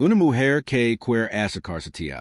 Una mujer que quiere acercarse a ti.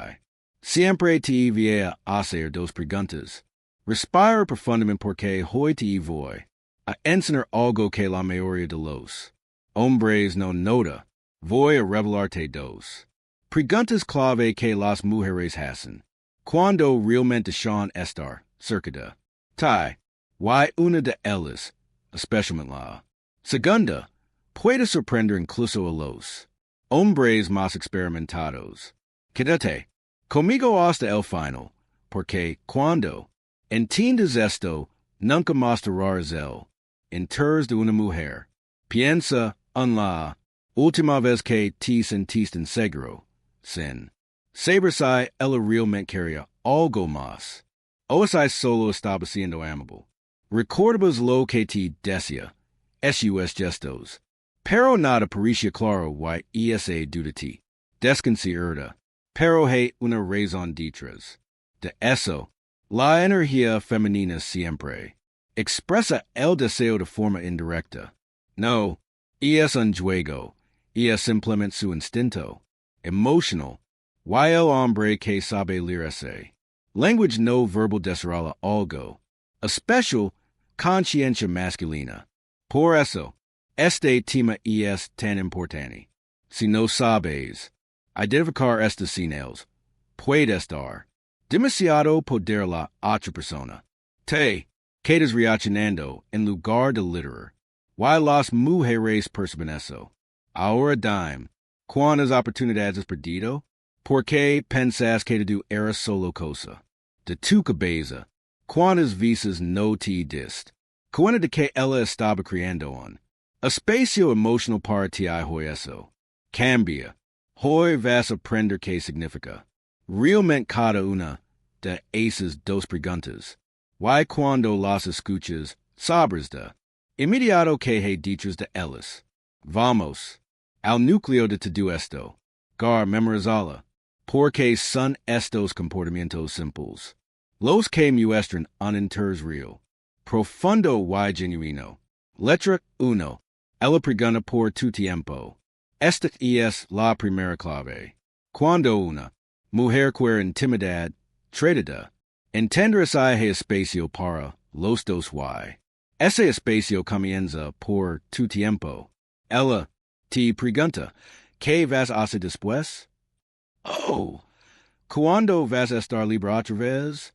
Siempre te voy a hacer dos preguntas. Respira profundamente porque hoy te voy a enseñar algo que la mayoría de los hombres no nota. Voy a revelarte dos preguntas clave que las mujeres hacen cuando realmente son estar cerca de ti. Y una de ellas, especialmente la segunda, puede sorprender incluso a los hombres más experimentados. Quédate conmigo hasta el final, porque cuando entiendes esto, nunca más durarás el interés de una mujer. Piensa en la última vez que te sentiste inseguro, sin saber si ella realmente quería algo más, o si solo estaba siendo amable. Recordabas lo que te decía, esos gestos, pero nada parecía claro y esa duda te desconcerta. Pero hay una razón detrás de eso. La energía femenina siempre expresa el deseo de forma indirecta. No, es un juego, es simplemente su instinto emocional. Y el hombre que sabe leer ese language no verbal desarrolla algo especial conciencia masculina. Por eso, este tema es tan importante. Si no sabes identificar estas señales, puede estar demasiado poder la otra persona. Te quedas reaccionando en lugar de liderar. Y las mujeres perciben eso. Ahora dime, ¿cuántas oportunidades has perdido? ¿Por qué pensás que tu era solo cosa de tu cabeza? ¿Cuántas veces no te diste cuenta de que ella estaba creando un espacio emocional para ti hoy eso? Cambia. Hoy vas a aprender qué significa realmente cada una de esas dos preguntas. Y cuando las escuchas, sabes de inmediato que hay dichos de ellas. Vamos al núcleo de todo esto. Memorizala. Porque son estos comportamientos simples los que muestran un interés real, profundo y genuino. Letra 1. Ella pregunta por tu tiempo. Esta es la primera clave. Cuando una mujer quiere intimidad, trata de entender si hay espacio para los dos y ese espacio comienza por tu tiempo. Ella te pregunta, ¿qué vas a hacer después? Oh, ¿cuándo vas a estar libre otra vez?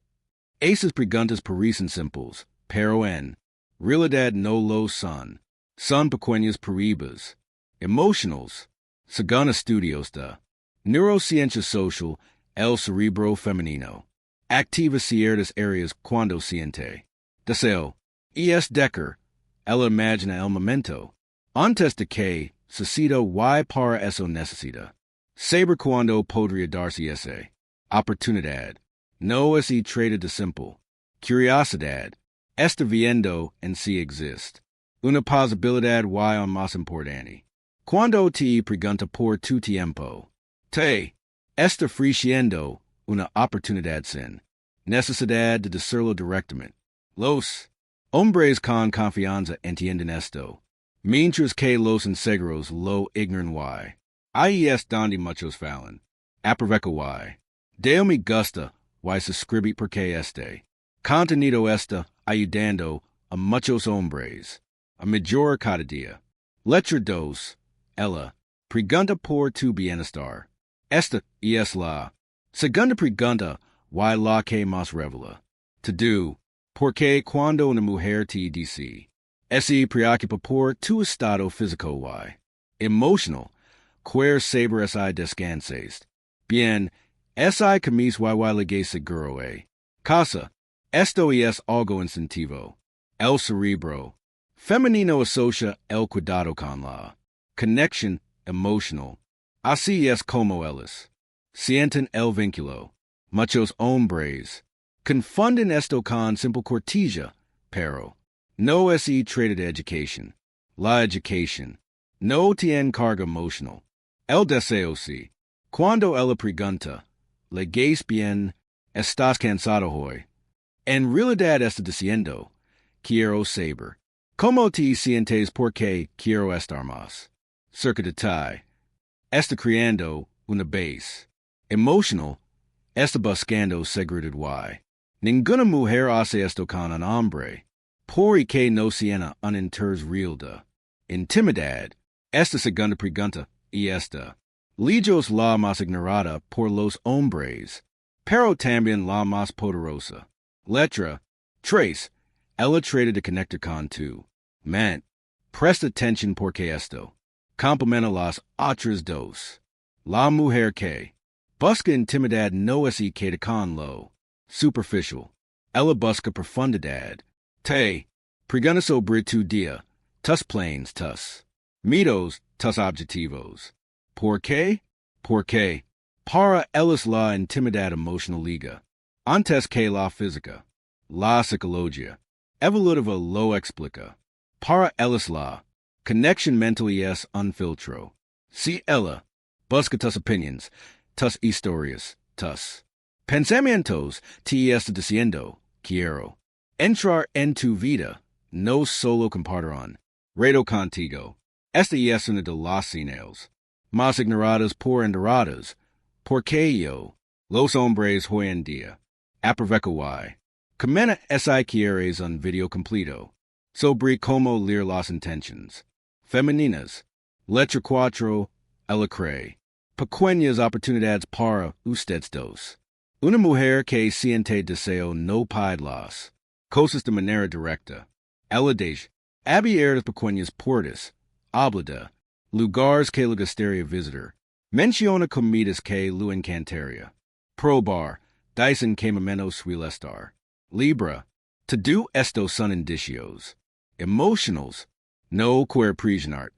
Esas preguntas parecen simples, pero en realidad no lo son. Son pequeñas pruebas emocionales. Según estudios de neurociencia social, el cerebro femenino activa ciertas áreas cuando siente deseo. Es Decker, ella imagina el momento antes de que suceda y para eso necesita saber cuándo podría darse esa oportunidad. No es trata de simple curiosidad. Está viendo en si existe una posibilidad y aún más importante. Cuando te pregunta por tu tiempo, te está ofreciendo una oportunidad sin necesidad de decirlo directamente. Los hombres con confianza entienden esto, mientras que los inseguros lo ignoran. Ahí es donde muchos fallan. Aprovecha y Deo me gusta y suscribir porque este contenido está ayudando a muchos hombres a mejorar cada día. Letra 2. Ella pregunta por tu bienestar. Esta es la segunda pregunta y la que más revela. Te do, porque cuando una mujer te dice, se preocupa por tu estado físico y emocional, quiere saber si descansas bien, si comes y ligue seguro casa. Esto es algo incentivo. El cerebro femenino asocia el cuidado con la conexión emocional. Así es como ellas sienten el vínculo. Muchos hombres confunden esto con simple cortesía, pero no es trata de educación. La educación no tiene carga emocional. El deseo sí. Cuando ella pregunta, ¿legues bien? ¿Estás cansado hoy? En realidad está diciendo, quiero saber cómo te sientes porque quiero estar más cerca de ti. Está creando una base. Emotional, está buscando seguridad. Ninguna mujer hace esto con un hombre, porque no tiene un interés real. Intimidad, esta segunda pregunta, y esta. Lejos la más ignorada por los hombres, pero también la más poderosa. Letra, tres, ella trata de conectar con tu mente. Presta atención porque esto complementa las otras dos. La mujer que busca intimidad no es y queda con lo superficial. Ella busca profundidad. Te pregunta sobre tu día, tus planes, tus metas, tus objetivos. ¿Por qué? Porque para ellas la intimidad emocional liga antes que la física. La psicología evolutiva lo explica. Para ellas la conexión mental es un filtro. Si ella busca tus opiniones, tus historias, tus pensamientos, te está diciendo, quiero entrar en tu vida, no solo compartirán. Reto contigo. Esta es una de las señales más ignoradas por enteradas, porque yo, los hombres hoy en día, aprovecho comena esa quieres un video completo sobre cómo leer las intenciones femeninas. Letra 4, ella cree pequeñas oportunidades para ustedes dos. Una mujer que siente deseo no pide las cosas de manera directa. Ella deja abrir pequeñas puertas, habla de lugares que le gustaría visitar. Menciona comidas que lo encantaría probar. Dicen que menos suele estar. Libra, todo esto son indicios emocionals. No quiere presionar,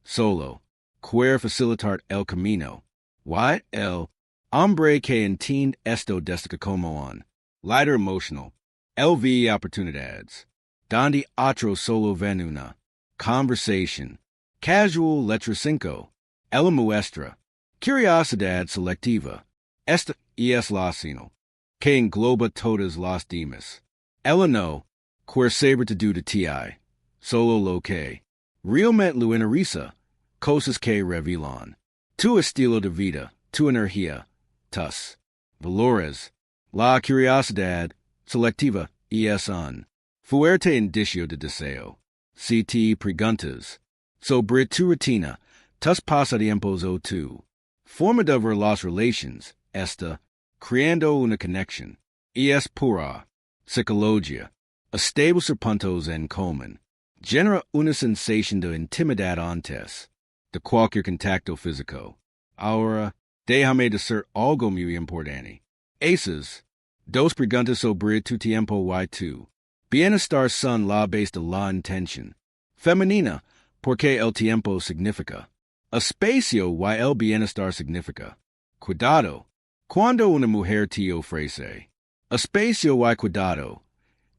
solo quiere facilitar el camino. Why el hombre que entiende esto destaca como un líder emocional. El ve oportunidades donde otro solo ven una conversation casual. Letra 5, ella muestra curiosidad selectiva. Esta es la señal que engloba todas las demás. Ella no quiere saber todo de ti, solo lo que realmente lo interesa, cosas que revelan tu estilo de vida, tu energía, tus valores. La curiosidad selectiva es un fuerte indicio de deseo. Si te preguntas sobre tu rutina, tus pasatiempos o tu forma de ver las relaciones, está creando una conexión. Es pura psicología. Establecer puntos en común genera una sensación de intimidad antes de cualquier contacto físico. Ahora, déjame decir algo muy importante. Esas dos preguntas sobre tu tiempo y tu bienestar son la base de la intención femenina, porque el tiempo significa espacio y el bienestar significa cuidado. Cuando una mujer te ofrece espacio y cuidado,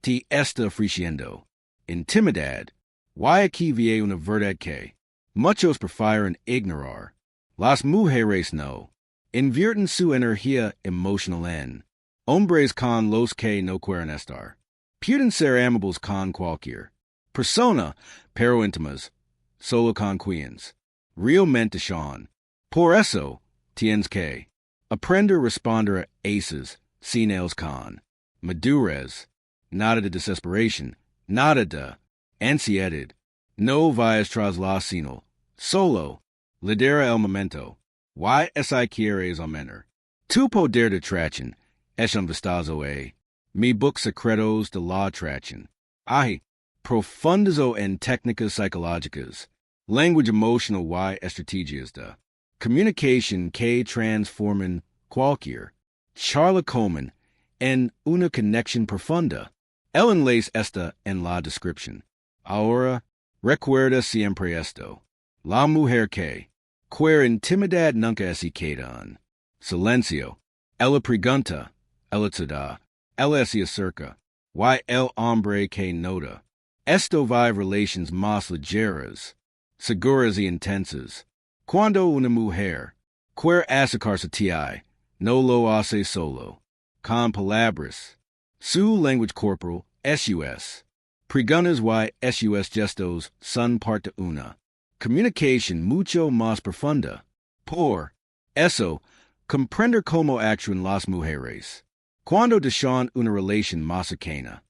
te está ofreciendo intimidad. Y aquí viene una verdad que muchos prefieren ignorar. Las mujeres no invierten su energía emocional en hombres con los que no quieren estar. Pueden ser amables con cualquier persona, pero íntimas solo con quienes realmente son. Por eso, tienes que aprender a responder a esas señales con madurez. Nada de desesperación, nada de ansiedad. No vayas tras la señal, solo lidera el momento. Y esa quieres aumentar tu poder de atracción. Es un vistazo a mi book Secretos de la Atracción. Hay profundizo en técnicas psicológicas, language emotional y estrategias de comunicación que transforman cualquier charla común en una conexión profunda. El enlace está en la descripción. Ahora, recuerda siempre esto. La mujer que quiere intimidad nunca se queda en silencio. Ella pregunta, ella te da, ella se acerca. Y el hombre que nota esto va relaciones más ligeras, seguras y intensas. Cuando una mujer quiere acercarse a ti, no lo hace solo con palabras. Su language corporal, SUS. Preguntas y SUS gestos son parte una comunicación mucho más profunda. Por Eso, comprender cómo actúan las mujeres. Cuando desean una relación más cercana.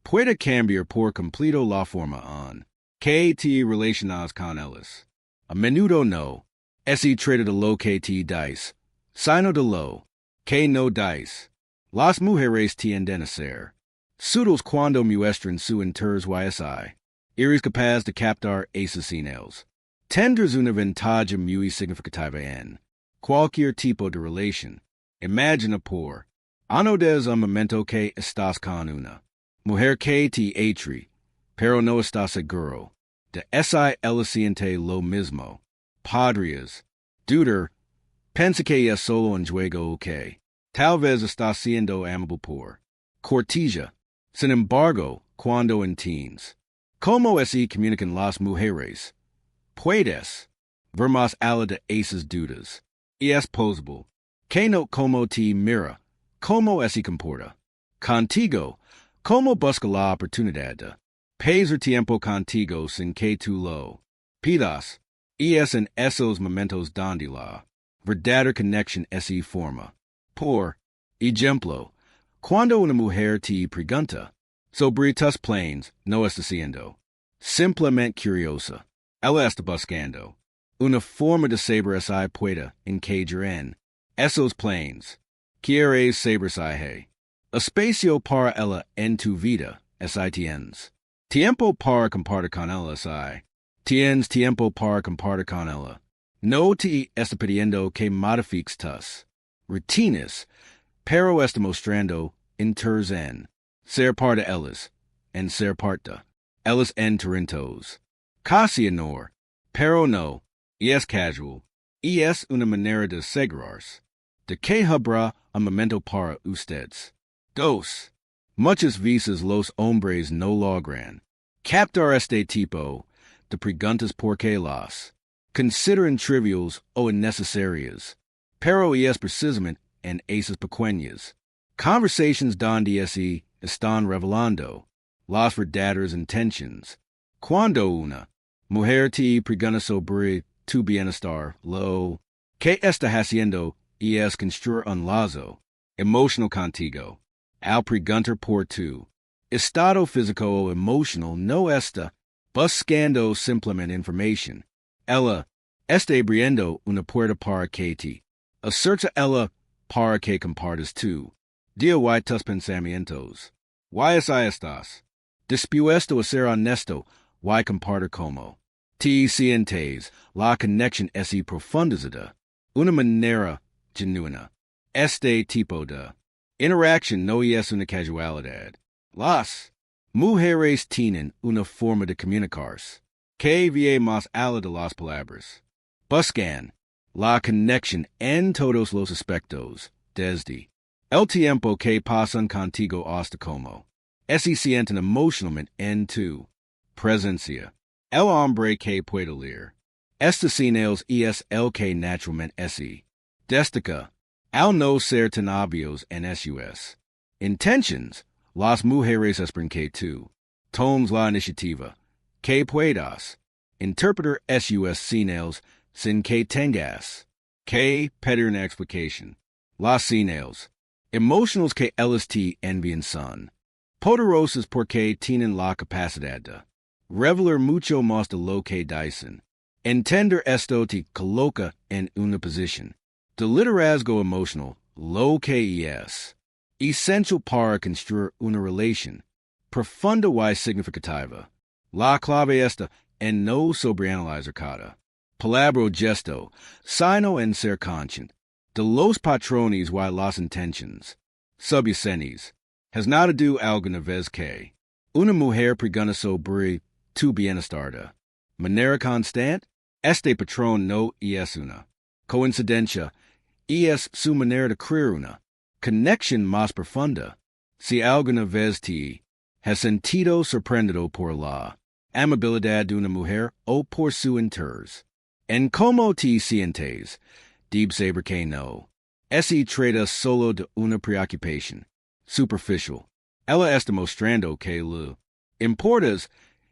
Puede cambiar por completo la forma en que te relacionas con ellas. A menudo no. Se trata de lo que te dice, sino de lo que no dice. Las mujeres tienden a ser sutis cuando muestran su interés y eres capaz de captar esas señales. Tendrás una ventaja muy significativa en cualquier tipo de relación. Imagina por ano desde un momento que estás con una mujer que te atrae, pero no estás seguro de si ella siente lo mismo. Podrías dudar, pensa que es solo un juego o que tal vez está siendo amable por cortesía. Sin embargo, cuando entiendes cómo se comunican las mujeres, puedes ver más allá de esas dudas. Y es posible que no como te mira, cómo se comporta contigo, cómo busca la oportunidad de pasar tiempo contigo sin que tú lo pidas. Y es en esos momentos donde la verdadera conexión se forma. Por ejemplo, cuando una mujer te pregunta sobre tus planes, no está siendo simplemente curiosa. Ella está buscando una forma de saber si puede encajar en esos planes. Quieres saber si hay espacio para ella en tu vida, si tienes tiempo para compartir con ella, si tienes tiempo para compartir con ella. No te está pidiendo que modifiques tus rutinas, pero está mostrando interés en ser parte de ellas, en ser parte ellas en talentos. Casi honor, pero no, y es casual, y es una manera de asegurarse de que habrá un momento para ustedes. 2. Muchas veces los hombres no logran captar este tipo de preguntas porque las consideran triviales o innecesarias, pero es precisamente en esas pequeñas conversations donde se están revelando las verdaderas intenciones. Cuando una mujer te pregunta sobre tu bienestar, lo que está haciendo es construir un lazo emocional contigo. Al preguntar por tu estado físico o emocional, no está buscando simplemente información. Ella está abriendo una puerta para que te acerca ella para que compartas tu día y tus pensamientos. Y si estás dispuesto a ser honesto y compartir cómo te sientes, la conexión es profunda de una manera genuina. Este tipo de interacción no es una casualidad. Las mujeres tienen una forma de comunicarse que va más allá de las palabras. Buscan la conexión en todos los aspectos, desde el tiempo que pasan contigo hasta cómo se sienten emocionalmente en tu presencia. El hombre que puede leer estas señales es el que naturalmente se destaca al no ser tan obvios en sus intentions. Las mujeres esperan que tú tomes la iniciativa, que puedas interpretar sus señales sin que tengas que pedir una explicación. Las señales emocionales que ellas te envían son poderosas porque tienen la capacidad de revelar mucho más de lo que dicen. Entender esto te coloca en una posición de liderazgo emocional, lo que es essential para construir una relación profunda y significativa. La clave está en no sobreanalizar cada palabra o gesto, sino en ser consciente de los patrones y las intenciones subyacentes. Has nada do alguna vez que una mujer pregunta sobre tu bienestar de manera constante. Este patrón no es una coincidencia, es su manera de crear una conexión más profunda. Si alguna vez te has sentido sorprendido por la amabilidad de una mujer o por su interés en cómo te sientes, debes saber que no se trata solo de una preocupación superficial. Ella está mostrando que le importas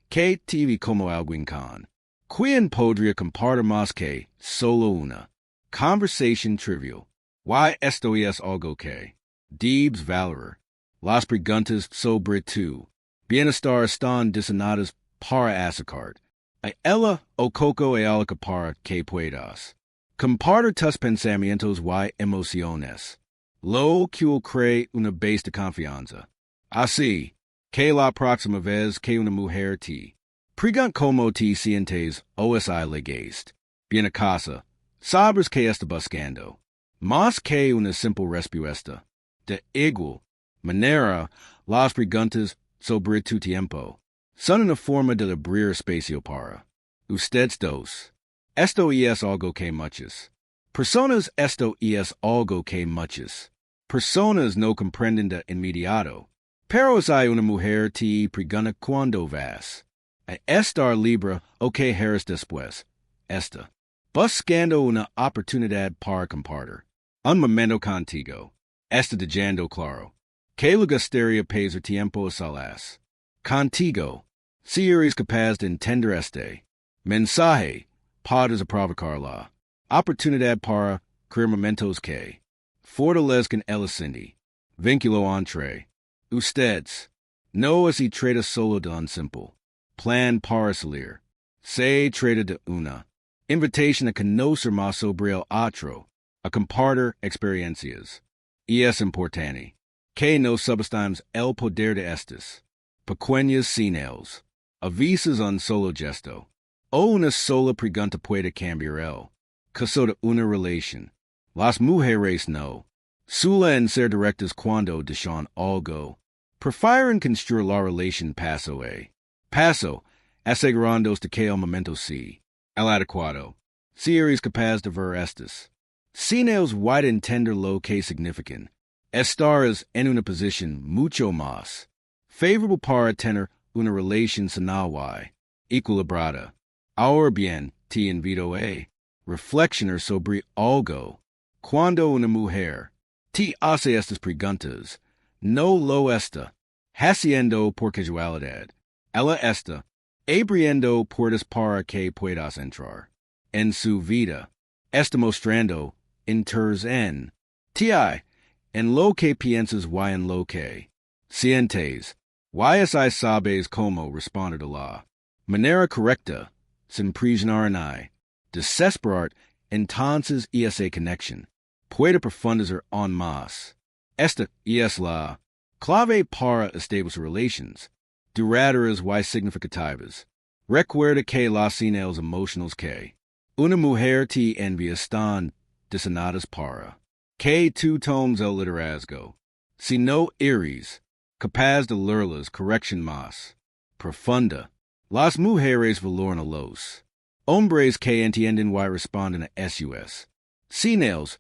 que te ve como alguien con quien podría compartir más que solo una Conversation trivial. Why esto es algo que? Debes valorar. Las preguntas sobre tu bienestar están diseñadas para acercar a ella o coco e algo para que puedas compartir tus pensamientos y emociones. Lo que cree una base de confianza. Así que la próxima vez que una mujer te pregunta cómo te sientes o si legaste bien a casa, sabes que está buscando más que una simple respuesta. De igual manera, las preguntas sobre tu tiempo son una forma de abrir espacio para ustedes dos. Esto es algo que muchas personas personas no comprenden de inmediato. Pero si una mujer te pregunta cuándo vas a estar libre o que harás después, está buscando una oportunidad para compartir un momento contigo. Está dejando claro que le gustaría pasar tiempo a solas contigo. Si eres capaz de entender este mensaje, puedes provocar la oportunidad para crear momentos que fortalezcan el vínculo entre ustedes. No se trata solo de un simple plan para salir. Se trata de una invitación a conocer más sobre el otro, a compartir experiencias. Y es importante que no subestimemos el poder de estas pequeñas señales. A veces un solo gesto o una sola pregunta puede cambiar el curso de una relación. Las mujeres no suelen ser directas cuando desean algo. Prefieren construir la relación paso a paso, asegurándose de que el momento sea el adecuado. Si eres capaz de ver estas señales y de entender lo que significan, estarás en una posición mucho más favorable para tener una relación sana y equilibrada. Ahora bien, te invito a reflexionar sobre algo. Cuando una mujer te hace estas preguntas, no lo está haciendo por casualidad. Ella está abriendo puertas para que puedas entrar en su vida. Está mostrando interés en ti, en lo que piensas y en lo que sientes. Y si sabes cómo responder de la manera correcta, sin presionar ni desesperar, entonces esa conexión puede profundizar aún más. Esta es la clave para establecer relaciones duraderas y significativas. Recuerda que las señales emocionales que una mujer te envía están diseñadas para que tú tomes el liderazgo. Si no eres capaz de leerlas corrección más profunda, las mujeres valoran a los hombres que entienden y responden a sus señales,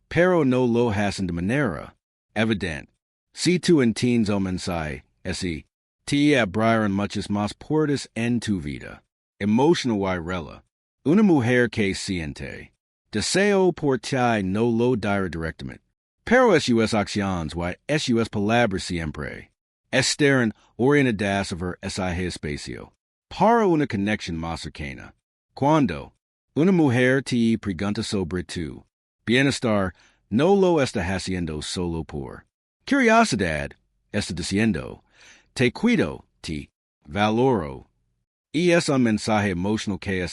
pero no lo hacen de manera evidente. Si tú entiendes el mensaje, ese te abrirán muchas más puertas en tu vida. Emocional y rela. Una mujer que siente deseo por ti no lo dirá directamente, pero sus acciones y sus palabras siempre estarán orientadas a ver ese espacio para una conexión más cercana. Cuando una mujer te pregunta sobre tu bienestar, no lo está haciendo solo por curiosidad, está diciendo, te cuido, te valoro, y es un mensaje emocional que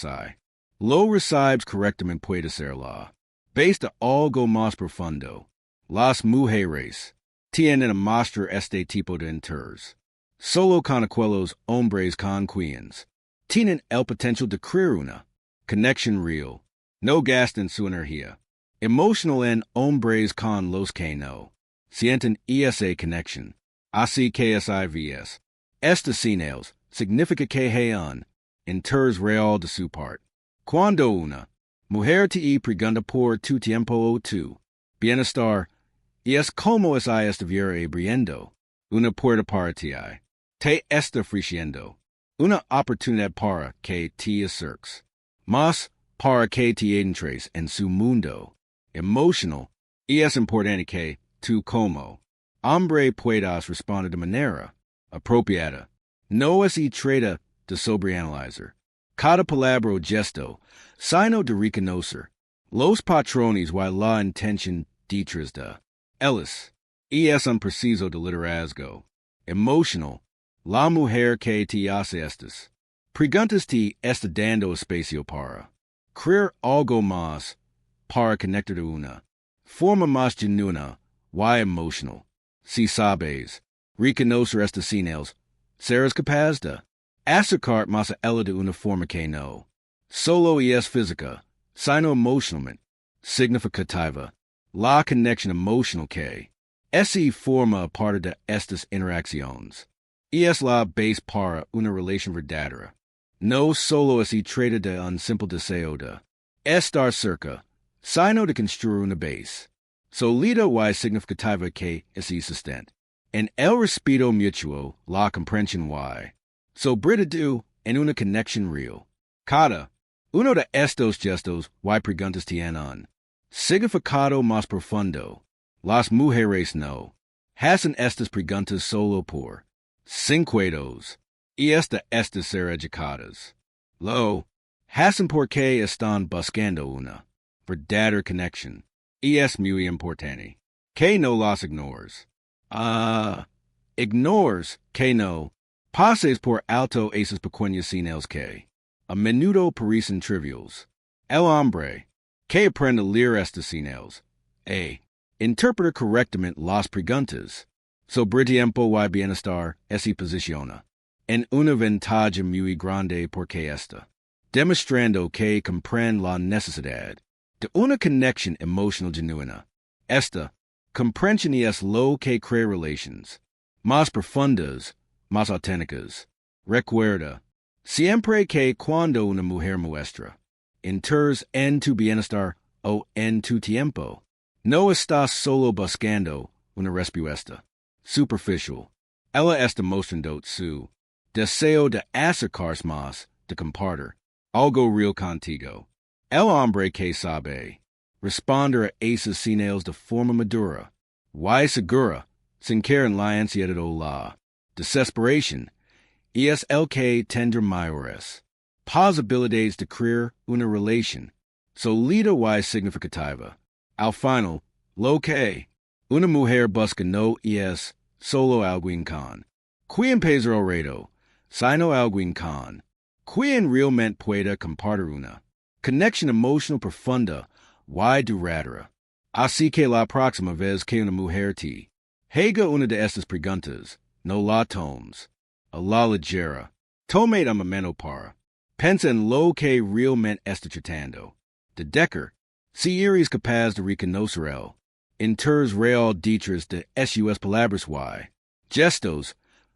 lo recibes correctamente puede ser la base de algo más profundo. Las mujeres tienen a mostrar este tipo de interés solo con aquellos hombres con quienes tienen el potencial de crear una conexión real. No gastan su energía emocional en hombres con los que no sienten esa conexión. Así que SIVS. Estas señales significa que hay un interés real de su parte. Cuando una mujer te pregunta por tu tiempo o tu bienestar, y es como si estuviera abriendo una puerta para ti, te está ofreciendo una oportunidad para que te acerques más, para que te entres en su mundo emocional, y es importante que tú como hombre puedas responder de manera apropiada. No se trata de sobreanalizar cada palabra o gesto, sino de reconocer Los patrones y la intención detrás de ellos es un preciso de liderazgo. Emotional, la mujer que te hace estas. Preguntas te está dando espacio para crear algo más para conectar de una forma más genuina y emotional. Si sabes reconocer estas señales, serás capaz de acercar más a ella de una forma que no solo es física, sino emocionalmente significativa. La conexión emocional que esa forma parte de estas interacciones es la base para una relación verdadera. No solo se trata de un simple deseo de estar cerca, sino de construir una base sólida y significativa que se sustente en el respeto mutuo, la comprensión y sobriedad en una conexión real. Cada uno de estos gestos y preguntas tiene un significado más profundo. Las mujeres no hacen estas preguntas solo por cincuentos y de estas ser educadas. Lo hacen porque están buscando una verdadera conexión. Y es muy importante que no las ignores. Ignores que no pases por alto esas pequeñas señales que a menudo parecen triviales. El hombre que aprende a leer estas señales interpreta correctamente las preguntas sobre tiempo y bienestar se posiciona en una ventaja muy grande porque está demostrando que comprende la necesidad de una conexión emocional genuina. Esta comprensión es lo que crea relaciones más profundas, más auténticas. Recuerda siempre que cuando una mujer muestra interés en tu bienestar o en tu tiempo, no estás solo buscando una respuesta superficial. Ella está mostrando su deseo de acercarse más, de compartir algo real contigo. El hombre que sabe responder a esas señales de forma madura y segura, sin caer en la ansiedad o la desesperación, es el que tendrá mayores posibilidades de crear una relación sólida y significativa. Al final, lo que una mujer busca no es solo alguien con quien pesar el reto, sino alguien con quien realmente pueda compartir una conexión emocional profunda y duradera. Así que la próxima vez que una mujer te haga una de estas preguntas, no la tomes a la ligera. Tome un momento para pensa en lo que realmente está tratando de decir. Si eres capaz de reconocer el interés real detrás de sus palabras y gestos,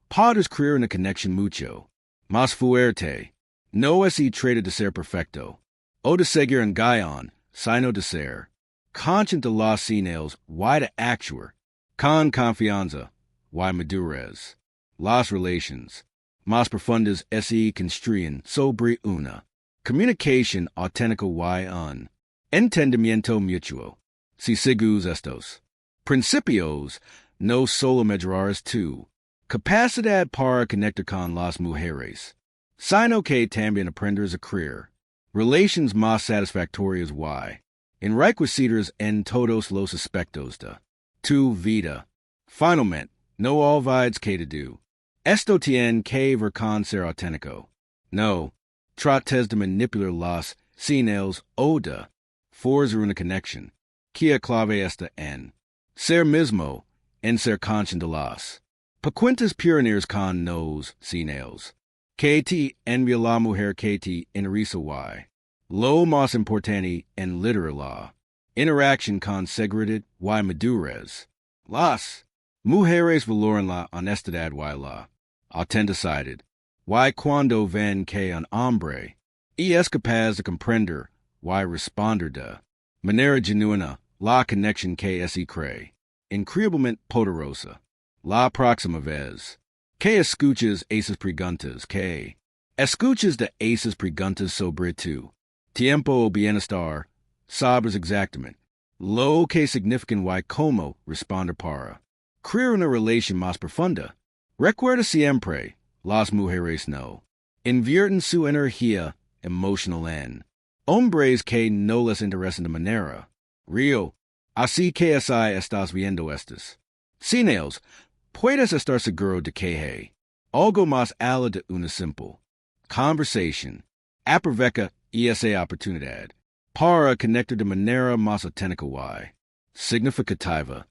puedes crear una conexión mucho más fuerte. No se trata de ser perfecto o de seguir un guión, sino de ser consciente de las señales y de actuar con confianza y madurez. Las relaciones más profundas se construyen sobre una comunicación auténtica y un entendimiento mutuo. Si sigues estos principios, no solo mejorarás tu capacidad para conectar con las mujeres, sino que también aprenderás a crear relations más satisfactorias y enriquecedoras en todos los aspectos de tu vida. Finalmente, no olvides que te do esto tiene que ver con ser auténtico. No trates de manipular las señales o de forzar una conexión. Que clave está en ser mismo, en ser consciente de las pequeñas pioneers con nos señales que te envía la mujer que te interesa y lo más importante en liderar la interacción con seguridad y madurez. Las mujeres valoran la honestidad y la autenticidad y cuando ven que un hombre es capaz de comprender y responder de manera genuina, la conexión que se crea increíblemente poderosa. La próxima vez que escuches esas preguntas, que escuches de esas preguntas sobre tu tiempo o bienestar, sabes exactamente lo que significan y cómo responder para crear una relación más profunda. Recuerda siempre, las mujeres no invierten su energía emocional en Hombres que no les interesa de manera. Rio, así que así estás viendo estas. Cineos, puedes estar seguro de que hay algo más allá de una simple conversation. Aprovecha esa oportunidad para conectar de manera más auténtica y significativa.